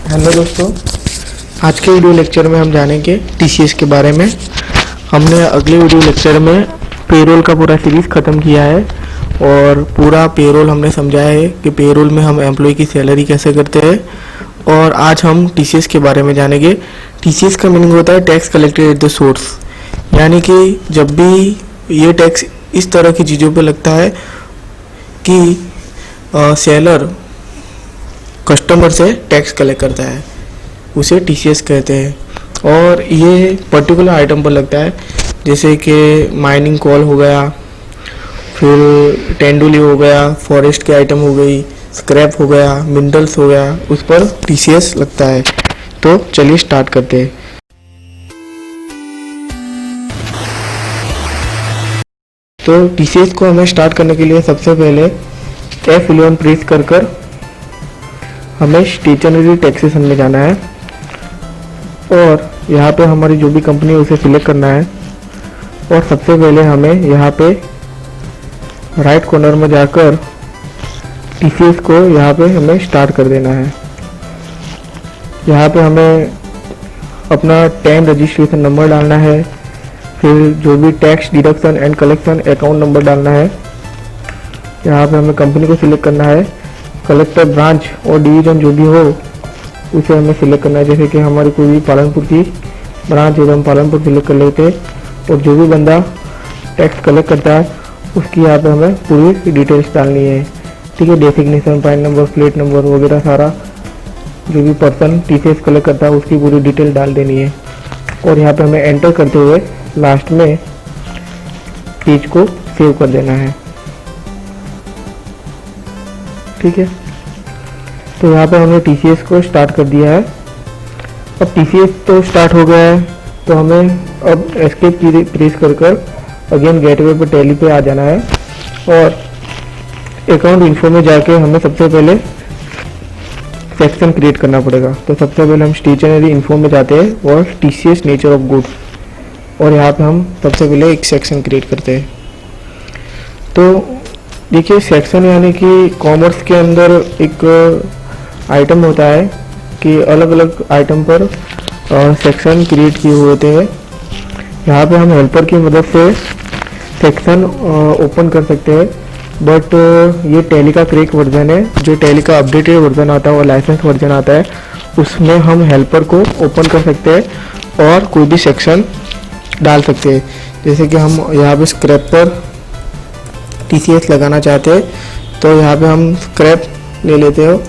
Hello दोस्तों, आज के वीडियो लेक्चर में हम जानेंगे टीसीएस के बारे में। हमने अगले वीडियो लेक्चर में पेरोल का पूरा सीरीज़ ख़त्म किया है और पूरा पेरोल हमने समझाया है कि पेरोल में हम एम्प्लॉय की सैलरी कैसे करते हैं। और आज हम टीसीएस के बारे में जानेंगे। टीसीएस का मीनिंग होता है tax collected at the source, यानी कि जब भी ये टैक्स इस तरह की चीज़ों पे लगता है कि सेलर कस्टमर से टैक्स कलेक्ट करता है, उसे टीसीएस कहते हैं। और ये पर्टिकुलर आइटम पर लगता है, जैसे कि माइनिंग कॉल हो गया, फिर टेंडुली हो गया, फॉरेस्ट के आइटम हो गई, स्क्रैप हो गया, मिनरल्स हो गया, उस पर टीसीएस लगता है। तो चलिए स्टार्ट करते हैं। तो टीसीएस को हमें स्टार्ट करने के लिए सबसे पहले F11 प्रेस कर हमें स्टेशनरी टैक्सेशन में जाना है और यहाँ पे हमारी जो भी कंपनी है उसे सिलेक्ट करना है। और सबसे पहले हमें यहाँ पे राइट कॉर्नर में जाकर टीसीएस को यहाँ पे हमें स्टार्ट कर देना है। यहाँ पे हमें अपना 10 रजिस्ट्रेशन नंबर डालना है, फिर जो भी tax deduction and collection account number डालना है। यहाँ पे हमें कंपनी को सिलेक्ट करना है, कलेक्टर ब्रांच और डिवीज़न जो भी हो उसे हमें सिलेक्ट करना है। जैसे कि हमारी कोई भी पालनपुर की ब्रांच है तो हम पालनपुर सिलेक्ट कर लेते हैं। और जो भी बंदा टैक्स कलेक्ट करता है उसकी यहाँ पे हमें पूरी डिटेल्स डालनी है, ठीक है। Designation, pine number, plate number वगैरह सारा जो भी पर्सन टीसीएस कलेक्ट करता है उसकी पूरी डिटेल डाल देनी है। और यहाँ पे हमें एंटर करते हुए लास्ट में पेज को सेव कर देना है, ठीक है। तो यहाँ पे हमने टीसीएस को स्टार्ट कर दिया है। अब टीसीएस तो स्टार्ट हो गया है, तो हमें अब एस्केप की प्रेस कर अगेन गेटवे पर टैली पे आ जाना है और अकाउंट इन्फो में जाके हमें सबसे पहले सेक्शन क्रिएट करना पड़ेगा। तो सबसे पहले हम स्टेशनरी इन्फो में जाते हैं और टीसीएस नेचर ऑफ गुड्स, और यहाँ पे हम सबसे पहले एक सेक्शन क्रिएट करते हैं। तो देखिए, सेक्शन यानी कि कॉमर्स के अंदर एक आइटम होता है कि अलग अलग आइटम पर सेक्शन क्रिएट किए हुए होते हैं। यहाँ पे हम हेल्पर की मदद से सेक्शन ओपन कर सकते हैं, बट ये टैली का क्रैक वर्जन है। जो टैली का अपडेटेड वर्जन आता है और लाइसेंस वर्जन आता है उसमें हम हेल्पर को ओपन कर सकते हैं और कोई भी सेक्शन डाल सकते हैं। जैसे कि हम यहाँ पे स्क्रैप पर टीसीएस लगाना चाहते हैं तो यहाँ पे हम स्क्रैप ले लेते हो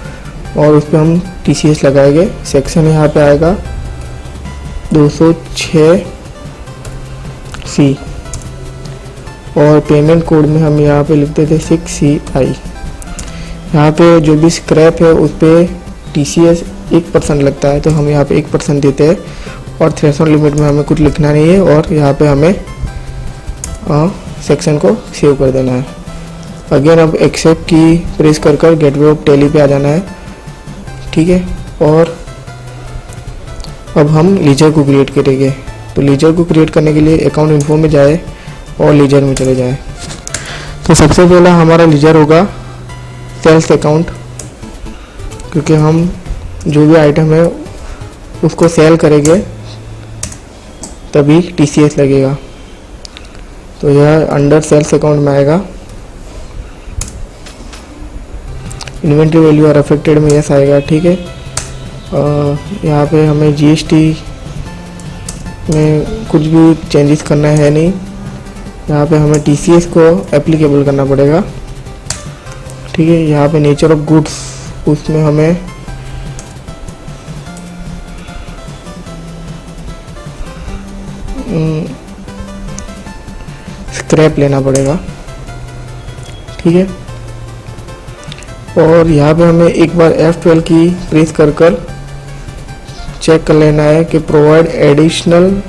और उस पर हम टीसीएस लगाएंगे। सेक्शन यहाँ पे आएगा 206C और पेमेंट कोड में हम यहाँ पे लिख देते 6CI। यहाँ पे जो भी स्क्रैप है उस पर टीसीएस 1% लगता है, तो हम यहाँ पे 1% देते हैं। और थ्रेशोल्ड लिमिट में हमें कुछ लिखना नहीं है और यहाँ पे हमें सेक्शन को सेव कर देना है। अगेन अब एक्सेप्ट की प्रेस कर गेटवे ऑफ टैली पे आ जाना है, ठीक है। और अब हम लीजर को क्रिएट करेंगे। तो लीजर को क्रिएट करने के लिए अकाउंट इन्फो में जाए और लीजर में चले जाए। तो सबसे पहला हमारा लीजर होगा सेल्स अकाउंट, क्योंकि हम जो भी आइटम है उसको सेल करेंगे तभी टीसीएस लगेगा। तो यह अंडर सेल्स अकाउंट में आएगा। इन्वेंट्री वैल्यू आर अफेक्टेड में यस आएगा, ठीक है। यहाँ पे हमें जीएसटी में कुछ भी चेंजेस करना है नहीं। यहाँ पे हमें टीसीएस को एप्लीकेबल करना पड़ेगा, ठीक है। यहाँ पे नेचर ऑफ गुड्स, उसमें हमें स्क्रैप लेना पड़ेगा, ठीक है। और यहाँ पे हमें एक बार F12 की प्रेस कर चेक कर लेना है कि provide additional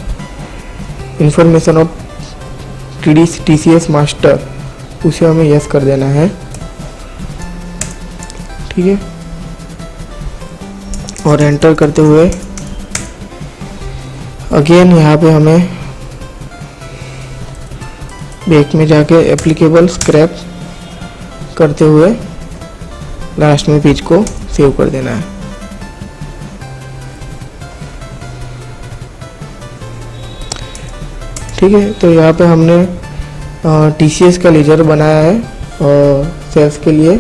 information of TCS master, उसे हमें यस कर देना है, ठीक है। और एंटर करते हुए अगेन यहाँ पे हमें बैक में जाके एप्लीकेबल स्क्रैप करते हुए लास्ट में पेज को सेव कर देना है। ठीक है। तो यहाँ पे हमने TCS का लेजर बनाया है सेल्स के लिए।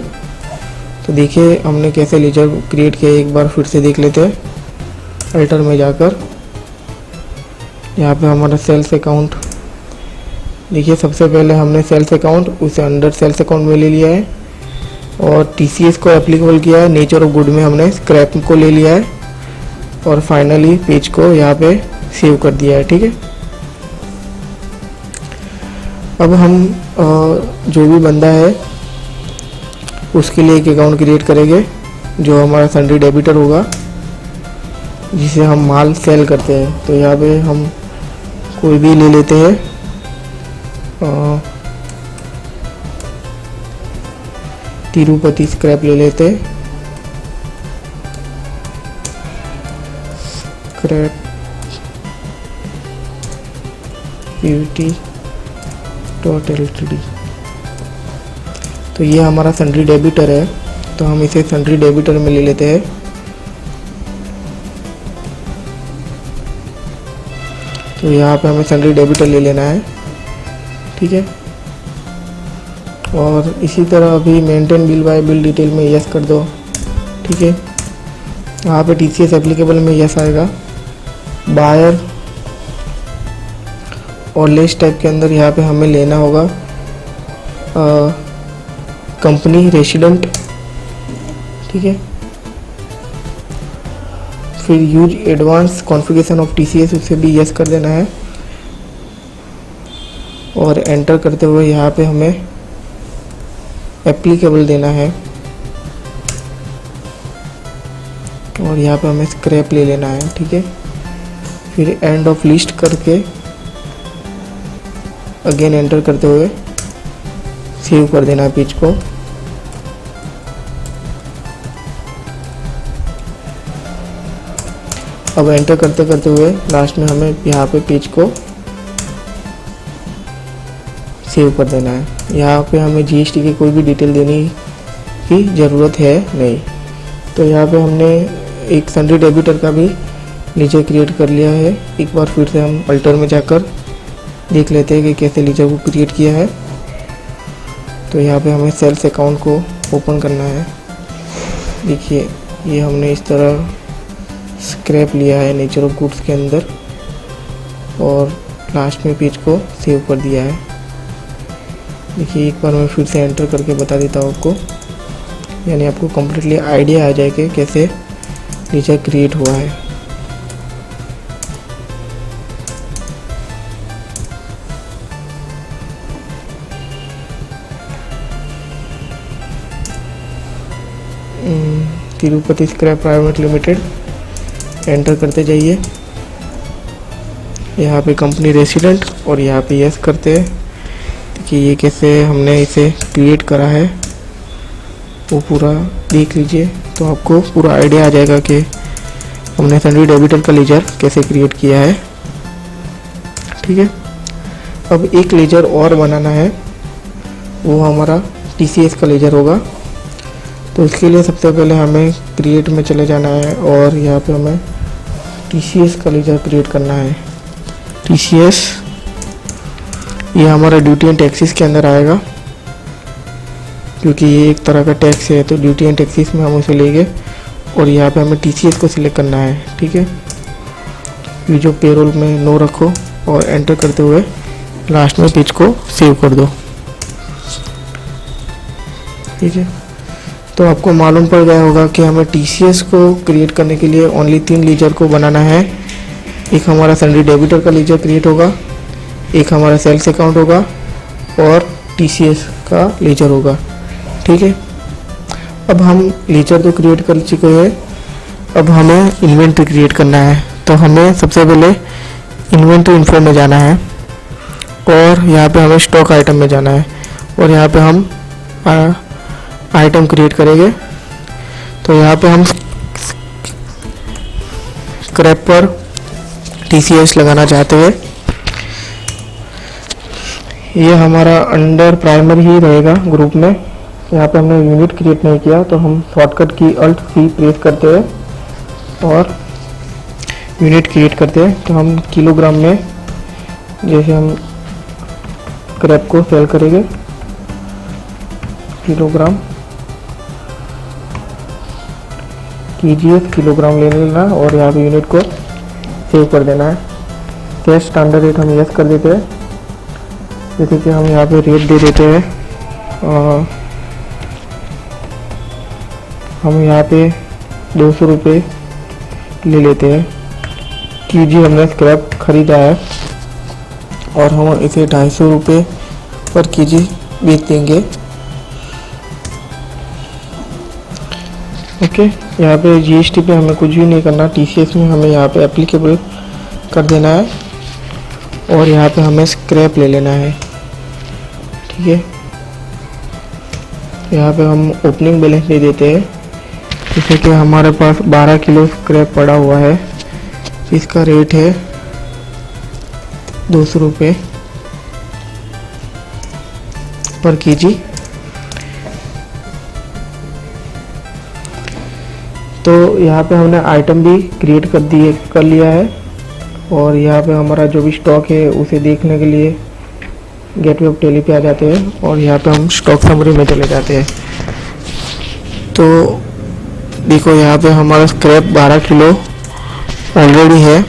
तो देखिए हमने कैसे लेजर क्रिएट किया, एक बार फिर से देख लेते हैं। अल्टर में जाकर यहाँ पे हमारा सेल्स अकाउंट, देखिए सबसे पहले हमने सेल्स अकाउंट उसे अंडर सेल्स अकाउंट में ले लिया है और TCS को एप्लीकेबल किया है। नेचर ऑफ गुड में हमने स्क्रैप को ले लिया है और फाइनली पेज को यहाँ पे सेव कर दिया है, ठीक है। अब हम जो भी बंदा है उसके लिए एक अकाउंट क्रिएट करेंगे जो हमारा सन्ड्री डेबिटर होगा, जिसे हम माल सेल करते हैं। तो यहाँ पे हम कोई भी ले लेते हैं, तिरुपति स्क्रैप ले लेते हैं, स्क्रैप pvt.ltd। तो ये हमारा सन्ड्री डेबिटर है, तो हम इसे सन्ड्री डेबिटर में ले लेते हैं। तो यहाँ पे हमें सन्ड्री डेबिटर ले लेना है, ठीक है। और इसी तरह अभी maintain bill bye bill detail में यस कर दो, ठीक है। यहाँ पे TCS एप्लीकेबल में यस आएगा। बायर और लेस टाइप के अंदर यहाँ पे हमें लेना होगा कंपनी रेसिडेंट, ठीक है। फिर use advance configuration of TCS, उसे भी यस कर देना है। और एंटर करते हुए यहाँ पे हमें एप्लीकेबल देना है और यहाँ पे हमें स्क्रैप ले लेना है, ठीक है। फिर एंड ऑफ लिस्ट करके अगेन एंटर करते हुए सेव कर देना है पेज को। अब एंटर करते करते हुए लास्ट में हमें यहाँ पे पेज को सेव कर देना है। यहाँ पे हमें GST की कोई भी डिटेल देने की ज़रूरत है नहीं। तो यहाँ पे हमने एक सन्ड्री डेबिटर का भी लीजर क्रिएट कर लिया है। एक बार फिर से हम अल्टर में जाकर देख लेते हैं कि कैसे लीजर को क्रिएट किया है। तो यहाँ पे हमें सेल्स अकाउंट को ओपन करना है। देखिए ये हमने इस तरह स्क्रैप लिया है नेचर ऑफ गुड्स के अंदर और लास्ट में पेज को सेव कर दिया है। देखिए एक बार मैं फिर से एंटर करके बता देता हूँ आपको, यानी आपको कम्प्लीटली आइडिया आ जाए कि कैसे लीजर क्रिएट हुआ है। Tirupati scrap private limited, enter करते जाइए। यहाँ पे कंपनी रेसिडेंट और यहाँ पे यस करते हैं। देखिए ये कैसे हमने इसे क्रिएट करा है वो पूरा देख लीजिए, तो आपको पूरा आइडिया आ जाएगा कि हमने सन्ड्री डेबिटर का लेजर कैसे क्रिएट किया है, ठीक है। अब एक लेजर और बनाना है, वो हमारा TCS का लेजर होगा। तो इसके लिए सबसे पहले हमें क्रिएट में चले जाना है और यहाँ पे हमें TCS का लेजर क्रिएट करना है। TCS ये हमारा ड्यूटी एंड टैक्सेस के अंदर आएगा, क्योंकि ये एक तरह का टैक्स है। तो ड्यूटी एंड टैक्सेस में हम उसे लेंगे और यहाँ पे हमें TCS को सिलेक्ट करना है, ठीक है। ये जो पेरोल में नो रखो और एंटर करते हुए लास्ट में पेज को सेव कर दो, ठीक है। तो आपको मालूम पड़ गया होगा कि हमें TCS को क्रिएट करने के लिए ओनली 3 लीजर को बनाना है। एक हमारा सन्ड्री डेबिटर का लीजर क्रिएट होगा, एक हमारा सेल्स अकाउंट होगा और TCS का लीजर होगा, ठीक है। अब हम लीजर तो क्रिएट कर चुके हैं, अब हमें इन्वेंट्री क्रिएट करना है। तो हमें सबसे पहले इन्वेंट्री इन्फो में जाना है और यहाँ पे हमें स्टॉक आइटम में जाना है और यहाँ पे हम आइटम क्रिएट करेंगे। तो यहाँ पे हम स्क्रैप पर TCS लगाना चाहते हैं। ये हमारा अंडर प्राइमरी ही रहेगा ग्रुप में। यहाँ पे हमने यूनिट क्रिएट नहीं किया, तो हम शॉर्टकट की Alt+C प्रेस करते हैं और यूनिट क्रिएट करते हैं। तो हम किलोग्राम में जैसे हम स्क्रैप को सेल करेंगे किलोग्राम, KGS किलोग्राम ले लेना और यहाँ पे यूनिट को सेव कर देना है। कैश स्टैंडर्ड रेट हम यस कर देते हैं। जैसे कि हम यहाँ पे रेट दे देते हैं, हम यहाँ पे 200 रुपये ले लेते हैं। KG हमने स्क्रैप खरीदा है और हम इसे 250 रुपये पर KG बेच देंगे। ओके, यहाँ पे GST पे हमें कुछ भी नहीं करना, TCS में हमें यहाँ पे एप्लीकेबल कर देना है और यहाँ पे हमें स्क्रैप ले लेना है। ठीक है, यहाँ पे हम ओपनिंग बैलेंस दे देते हैं। जैसे कि हमारे पास 12 किलो स्क्रैप पड़ा हुआ है, इसका रेट है 200 रुपये पर KG। तो यहाँ पे हमने आइटम भी क्रिएट कर लिया है और यहाँ पे हमारा जो भी स्टॉक है उसे देखने के लिए गेटवे ऑफ टैली पे आ जाते हैं और यहाँ पे हम स्टॉक समरी में चले जाते हैं। तो देखो यहाँ पे हमारा स्क्रैप 12 किलो ऑलरेडी है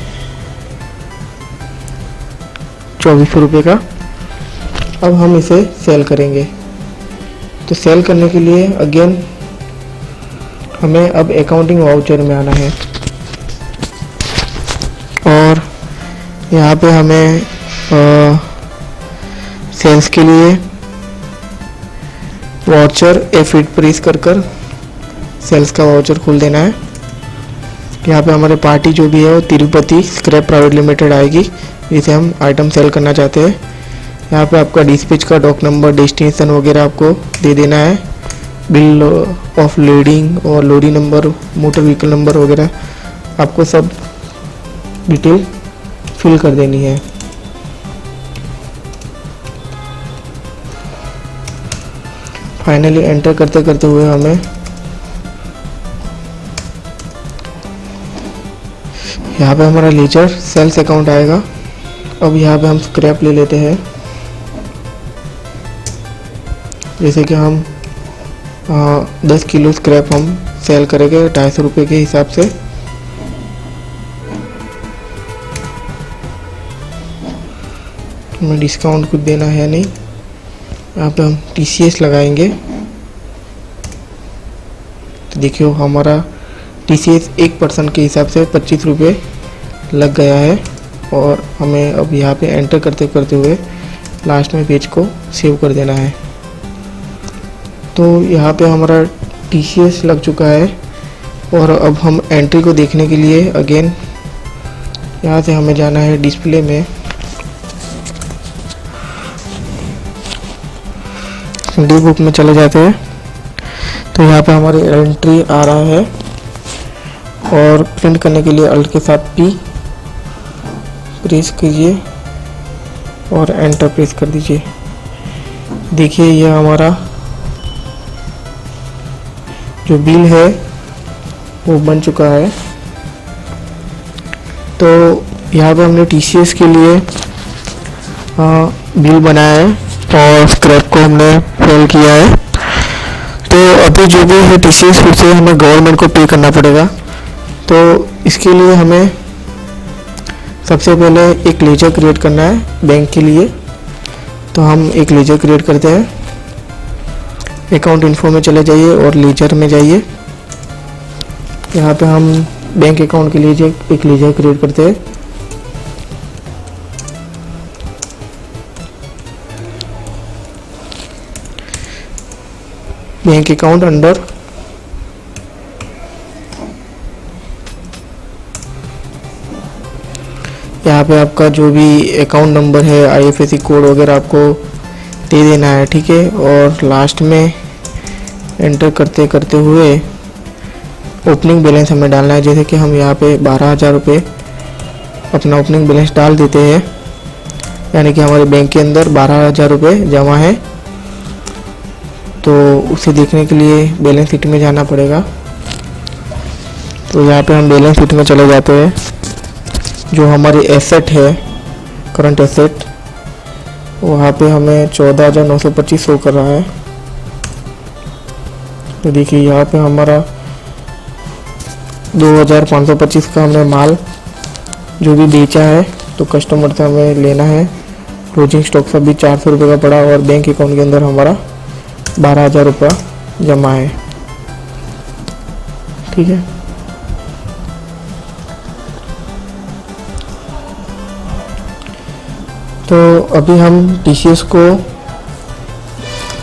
2400 रुपये का। अब हम इसे सेल करेंगे। तो सेल करने के लिए अगेन हमें अब अकाउंटिंग वाउचर में आना है और यहाँ पे हमें सेल्स के लिए वाउचर F8 प्रेस कर सेल्स का वाउचर खोल देना है। यहाँ पे हमारे पार्टी जो भी है वो तिरुपति स्क्रैप प्राइवेट लिमिटेड आएगी, जिसे हम आइटम सेल करना चाहते हैं। यहाँ पे आपका डिस्पैच का डॉक नंबर, डेस्टिनेशन वगैरह आपको दे देना है, बिल ऑफ लोडिंग और Lodi number, motor vehicle number वगैरह आपको सब डिटेल फिल कर देनी है। फाइनली एंटर करते करते हुए हमें यहाँ पे हमारा लेजर सेल्स अकाउंट आएगा। अब यहाँ पे हम स्क्रैप ले लेते हैं। जैसे कि हम 10 किलो स्क्रैप हम सेल करेंगे 250 रुपये के हिसाब से। हमें डिस्काउंट कुछ देना है नहीं, यहाँ पे हम TCS लगाएंगे। तो देखियो हमारा TCS एक पर्सन के हिसाब से 25 रुपये लग गया है और हमें अब यहाँ पे एंटर करते करते हुए लास्ट में पेज को सेव कर देना है। तो यहाँ पे हमारा TCS लग चुका है और अब हम एंट्री को देखने के लिए अगेन यहाँ से हमें जाना है डिस्प्ले में। डी बुक में चले जाते हैं। तो यहाँ पे हमारी एंट्री आ रहा है और प्रिंट करने के लिए अल्ट के साथ P प्रेस कीजिए और एंटर प्रेस कर दीजिए। देखिए यह हमारा जो बिल है वो बन चुका है। तो यहाँ पे हमने TCS के लिए बिल बनाया है और स्क्रैप को हमने सेल किया है। तो अभी जो भी है TCS उसे हमें गवर्नमेंट को पे करना पड़ेगा। तो इसके लिए हमें सबसे पहले एक लेजर क्रिएट करना है बैंक के लिए। तो हम एक लेजर क्रिएट करते हैं। अकाउंट इन्फो में चले जाइए और लेजर में जाइए। यहाँ पे हम बैंक अकाउंट के लिए एक लेजर क्रिएट करते हैं। बैंक अकाउंट अंडर यहाँ पे आपका जो भी अकाउंट नंबर है, IFSC कोड वगैरह आपको दे देना है। ठीक है, और लास्ट में एंटर करते करते हुए ओपनिंग बैलेंस हमें डालना है। जैसे कि हम यहाँ पे 12,000 रुपये अपना ओपनिंग बैलेंस डाल देते हैं, यानी कि हमारे बैंक के अंदर 12,000 रुपये जमा है। तो उसे देखने के लिए बैलेंस शीट में जाना पड़ेगा। तो यहाँ पे हम बैलेंस शीट में चले जाते हैं। जो हमारी एसेट है करंट एसेट, वहाँ पे हमें 14,925 शो कर रहा है। तो देखिए यहाँ पे हमारा 2,525 का हमने माल जो भी बेचा है तो कस्टमर से हमें लेना है। क्लोजिंग स्टॉक सब भी 400 रुपये का पड़ा और बैंक अकाउंट के अंदर हमारा 12,000 रुपया जमा है। ठीक है, तो अभी हम TCS को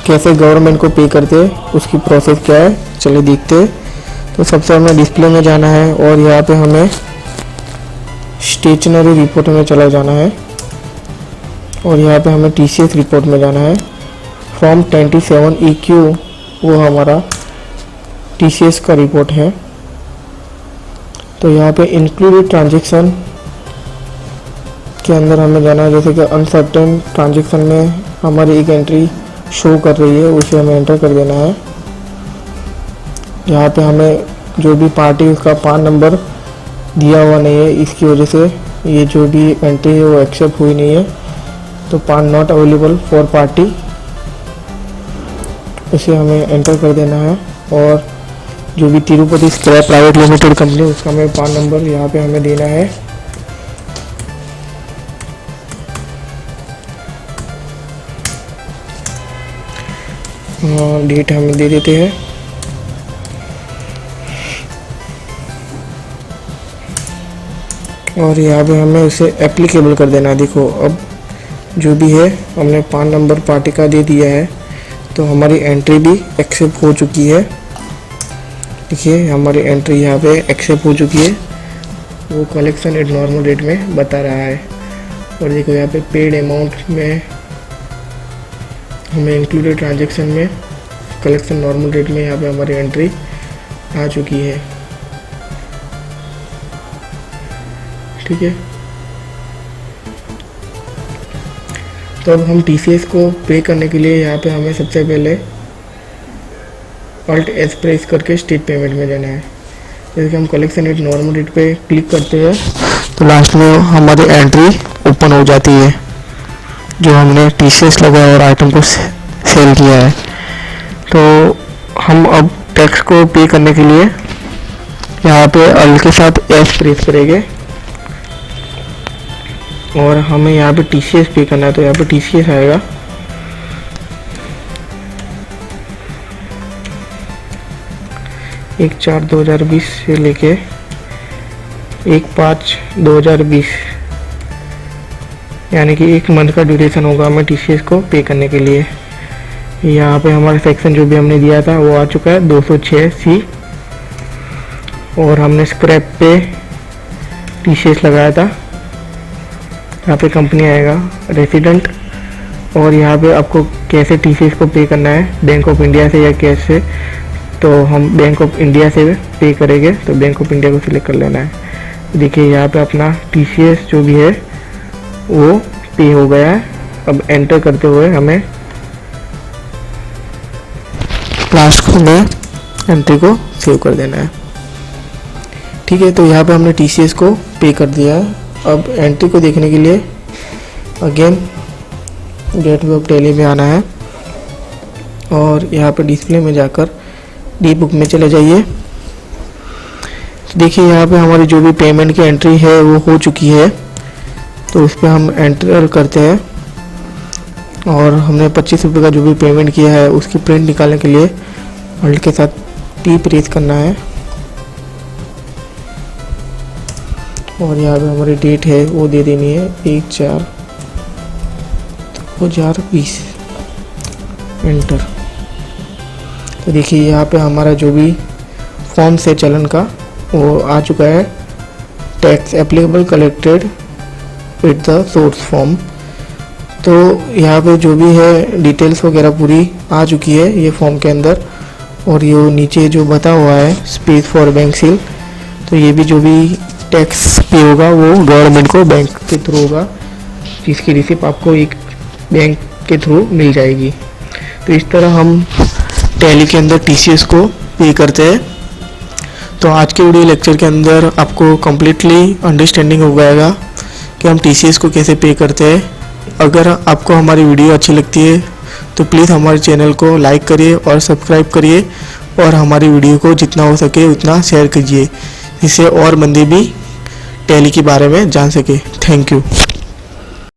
कैसे गवर्नमेंट को पे करते हैं उसकी प्रोसेस क्या है चलिए देखते हैं। तो सबसे हमें डिस्प्ले में जाना है और यहाँ पे हमें स्टेशनरी रिपोर्ट में चला जाना है और यहाँ पे हमें TCS रिपोर्ट में जाना है। फॉर्म 27 EQ वो हमारा TCS का रिपोर्ट है। तो यहाँ पे इंक्लूडेड ट्रांजेक्शन के अंदर हमें जाना है, जैसे कि अनसर्टेन ट्रांजेक्शन में हमारी एक एंट्री शो कर रही है उसे हमें एंटर कर देना है। यहाँ पे हमें जो भी पार्टी उसका पान नंबर दिया हुआ नहीं है, इसकी वजह से ये जो भी एंट्री है वो एक्सेप्ट हुई नहीं है। तो पान नॉट अवेलेबल फॉर पार्टी, इसे हमें एंटर कर देना है। और जो भी Tirupati scrap private limited company उसका हमें पान नंबर यहाँ पे हमें देना है। डेट हमें दे देते हैं। और यहाँ पे हमें उसे एप्लीकेबल कर देना है। देखो अब जो भी है हमने पान नंबर पार्टी का दे दिया है तो हमारी एंट्री भी एक्सेप्ट हो चुकी है। देखिए हमारी एंट्री यहाँ पे एक्सेप्ट हो चुकी है, वो कलेक्शन एट नॉर्मल रेट में बता रहा है। और देखो यहाँ पे पेड अमाउंट में हमें इंक्लूडेड ट्रांजेक्शन में कलेक्शन नॉर्मल रेट में यहाँ पे हमारी एंट्री आ चुकी है। ठीक है, तो अब हम TCS को पे करने के लिए यहाँ पे हमें सबसे पहले Alt S प्रेस करके स्टेट पेमेंट में जाना है। जैसे कि हम कलेक्शन एट नॉर्मल रेट पे क्लिक करते हैं तो लास्ट में हमारी एंट्री ओपन हो जाती है जो हमने TCS लगाया और आइटम को सेल किया है। तो हम अब टैक्स को पे करने के लिए यहाँ पे Alt के साथ S प्रेस करेंगे और हमें यहाँ पे TCS पे करना है। तो यहाँ पे TCS आएगा, 1/4/2020 से लेके 1/5/2020 यानी कि 1 मंथ का ड्यूरेशन होगा हमें TCS को पे करने के लिए। यहाँ पे हमारा सेक्शन जो भी हमने दिया था वो आ चुका है 206C और हमने स्क्रैप पे TCS लगाया था। यहाँ पे कंपनी आएगा रेसिडेंट और यहाँ पे आपको कैसे TCS को पे करना है, बैंक ऑफ इंडिया से या कैश से। तो हम बैंक ऑफ इंडिया से पे करेंगे तो बैंक ऑफ इंडिया को सिलेक्ट कर लेना है। देखिए यहाँ पे अपना TCS जो भी है वो पे हो गया है। अब एंटर करते हुए हमें लास्ट में एंट्री को सेव कर देना है। ठीक है, तो यहाँ पे हमने TCS को पे कर दिया है। अब एंट्री को देखने के लिए अगेन गेटवे ऑफ टैली में आना है और यहाँ पे डिस्प्ले में जाकर डी बुक में चले जाइए। देखिए यहाँ पे हमारी जो भी पेमेंट की एंट्री है वो हो चुकी है, तो उस पर हम एंटर करते हैं और हमने 25 रुपये का जो भी पेमेंट किया है उसकी प्रिंट निकालने के लिए Alt के साथ P प्रेस करना है और यहाँ पे हमारी डेट है वो दे देनी है 1/4/2020 एंटर। तो देखिए यहाँ पे हमारा जो भी फॉर्म से चलन का वो आ चुका है, tax applicable collected with the source form. तो यहाँ पे जो भी है डिटेल्स वगैरह पूरी आ चुकी है ये फॉर्म के अंदर। और ये नीचे जो बता हुआ है स्पेस फॉर बैंक सील, तो ये भी जो भी टैक्स पे होगा वो गवर्नमेंट को बैंक के थ्रू होगा, जिसकी रिसिप्ट आपको एक बैंक के थ्रू मिल जाएगी। तो इस तरह हम टैली के अंदर TCS को पे करते हैं। तो आज के वीडियो लेक्चर के अंदर आपको कम्प्लीटली अंडरस्टैंडिंग हो जाएगा कि हम TCS को कैसे पे करते हैं। अगर आपको हमारी वीडियो अच्छी लगती है तो प्लीज़ हमारे चैनल को लाइक करिए और सब्सक्राइब करिए और हमारी वीडियो को जितना हो सके उतना शेयर कीजिए, जिससे और बंदे भी टैली के बारे में जान सके। Thank you.